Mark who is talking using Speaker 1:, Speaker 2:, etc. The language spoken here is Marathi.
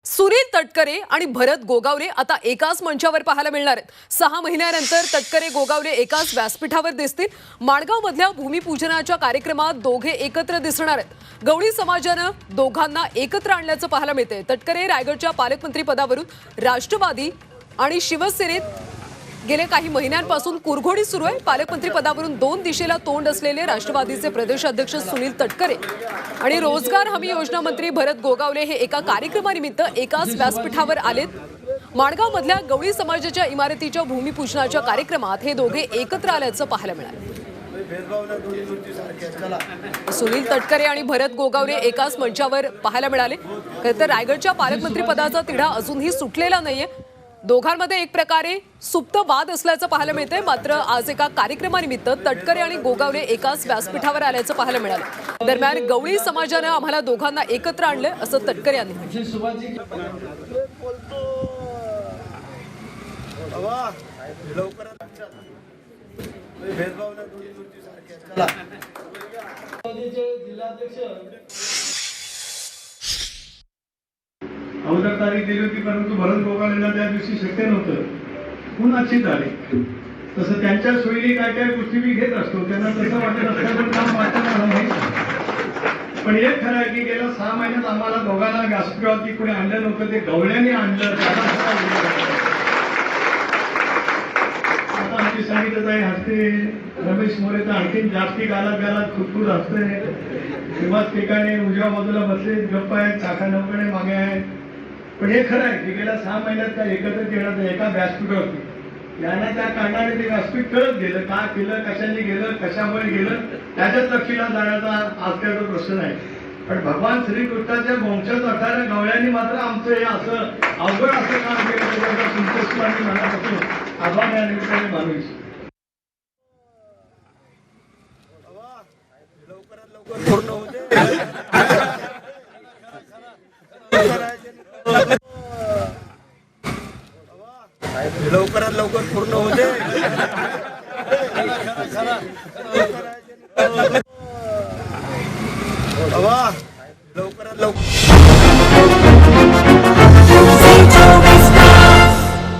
Speaker 1: सुनील तटकरे आणि भरत गोगावले आता एकाच मंचावर पाहायला मिळणार आहेत। 6 महिन्यानंतर तटकरे गोगावले एकाच व्यासपीठावर दिसतील। माणगाव मधल्या भूमिपूजनाच्या कार्यक्रमात दोघे एकत्र दिसणार आहेत। गवळी समाजाने दोघांना एकत्र आणल्याचं पाहायला मिळते। तटकरे रायगडच्या पालकमंत्री पदावरून राष्ट्रवादी आणि शिवसेनेत गेले काही महिन्यांपासून कुरघोडी सुरू आहे। पालकमंत्री पदावरून 2 दिशेला तोंड असलेले राष्ट्रवादीचे प्रदेशाध्यक्ष सुनील तटकरे आणि रोजगार हमी योजना मंत्री भरत गोगावले हे एका कार्यक्रमानिमित्त एकाच व्यासपीठावर आलेत। माणगाव मधल्या गवळी समाजाच्या इमारतीच्या भूमिपूजनाच्या कार्यक्रमात हे दोघे एकत्र आल्याचं पाहायला मिळालं। सुनील तटकरे आणि भरत गोगावले एकाच मंचावर पाहायला मिळाले। तर रायगडच्या पालकमंत्री पदाचा तिढा अजूनही सुटलेला नाहीये। दोघांमध्ये एक प्रकारे सुप्त वाद असल्याचं पाहायला मिळतंय। मात्र आज एका कार्यक्रमानिमित्त तटकरे आणि गोगावले एकाच व्यासपीठावर आल्याचं पाहायला मिळालं। दरम्यान गवळी समाजाने आम्हाला दोघांना एकत्र आणलं असं तटकरे यांनी म्हटलं।
Speaker 2: अगोदर तारीख दिली होती, परंतु भरत गोगावलेला त्या दिवशी शक्य नव्हतं। पुन्हाची तारीख तसं त्यांच्या सोयीने काय काय गोष्टी मी घेत असतो, त्यांना तसं वाटत असतं पण काम वाटत नाही। पण एक खरं आहे की गेल्या 6 महिन्यात आम्हाला दोघांना व्यासपीठावरती कोणी आणलं नव्हतं, ते गवळ्यांनी आणलं। आता आमची सांगितलं हसते, रमेश मोरे तर आणखीन जास्ती गालात खुदखुद हसते। किंवाच ठिकाणी उजव्या बाजूला बसले गप्प आहेत, काका नौकडे मागे आहेत। पण हे खरं आहे की गेल्या 6 महिन्यात काय एकत्र केलं एका व्यासपीठावरती यांना त्या कारणाने ते व्यासपीठ कळत गेलं, का केलं, कशाने गेलं, कशामुळे गेलं त्याच्या तपशिलात जाण्याचा आज काय तो प्रश्न नाही। पण भगवान श्रीकृष्णाच्या वंशज असणाऱ्या गवळ्यांनी मात्र आमचं हे असं अवघड असं काम केलं त्याचा संतोष आणि मनापासून आभार या निमित्ताने मानू इच्छितो। पूर्ण होते लवकरात लवकर पूर्ण होते।